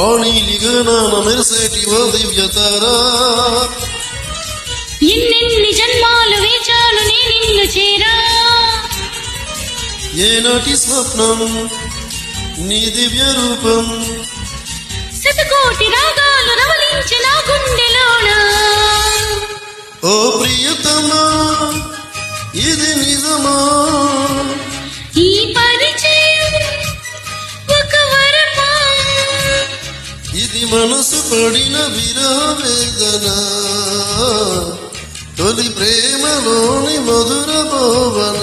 ఆనీలిగనాన మెరిసేటి ఓ దివ్యతారా ఎన్నెన్ని జన్మాలు వేచాను నే నిన్ను చేరా ఏనాటి స్వప్నం నీ దివ్య రూపం శతకోటి రాగాలు రవలించిన గుండెలోన ఓ ప్రియతమా ఇది నిజమా ఈ పరిచయం ఒక వరమా ఇది మనసు పడిన విరహవేదన తొలి ప్రేమలోని మధుర భావన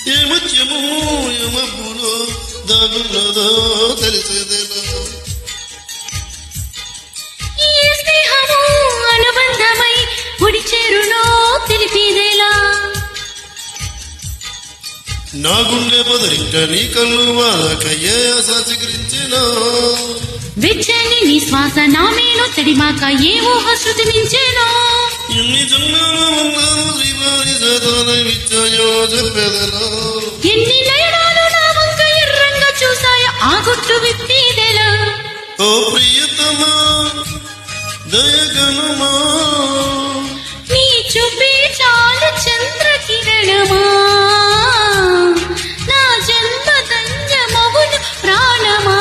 ఏ ముత్యము యమబ్బులో దాగున్నదో తెలిసేదేనా ఈ స్నేహము అనుబంధమై గుడి చేరునో తెలిపేదేలా నా గుండె పొదరింట నీ కళ్ళు వాళ్ళకయ్యే ఆశ చిగురించినా వెచ్చని నీ శ్వాస నా మేను తడిమాక ఏ ఊహ శృతి మించేనో ఎన్ని జన్మల ఉన్నాను శ్రీవారి సదానవిచ్చాయో చెప్పేదలా ఎన్ని నయనాలు నా వంక ఎర్రంగా చూసాయో ఆ గుట్టు విప్పేదెలా ఓ ప్రియతమా దయగనుమా నీ చూపే చాలు చంద్రకిరణమా నా జన్మ ధన్యమవును ప్రాణమా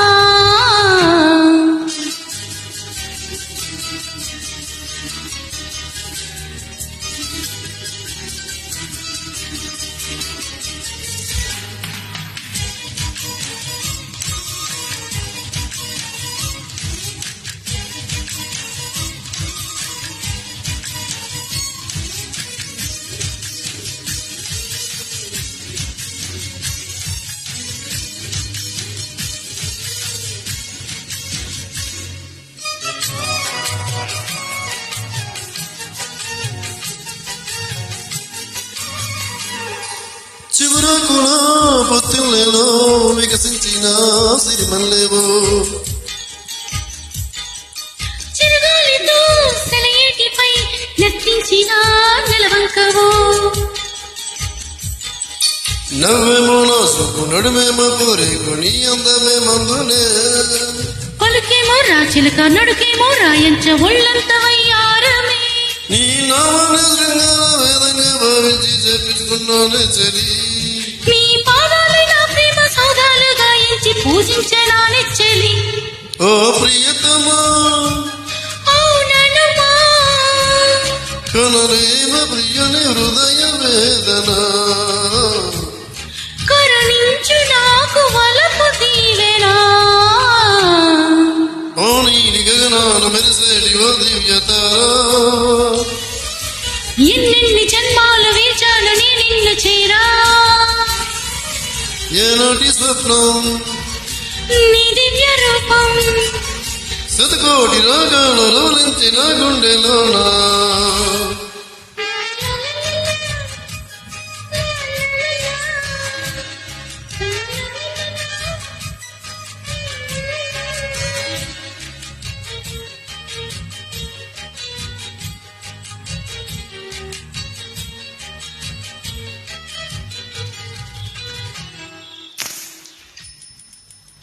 చిగురాకుల పొత్తిళ్ళలో వికసించిన సిరిమల్లేవో చిరుగాలితో సెలయేటిపై నర్తించిన నెలవంకవో నవ్వేమో నా సూపు నడుమేమో కోరేకొని అందమే మందునే పలుకేమో రాచిలక నడుకేమో రాయంచ ఒళ్ళంత వయ్యారమే నీ నామాన్ని శృంగార వేదంగా భావించి చేపించుకున్నానే చలి నీ పాదాలు నా ప్రేమ సౌధాలు గాయించి పూజించనా నెచ్చలి ఓ ప్రియతమా అవుననుమా కనలేమ ప్రియని హృదయ వేదన కరుణించు నాకు వలపు దీవెనా ఓ నీలి గగనాన మెరిసేటి ఓ దివ్యతారా ఎన్నెన్ని జన్మాలు వేచాను నే నిన్ను చేరా ఏనాటి స్వప్నం నీ దివ్య రూపం శతకోటి రాగాలలో నించిన గుండెలోనా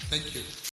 Thank you.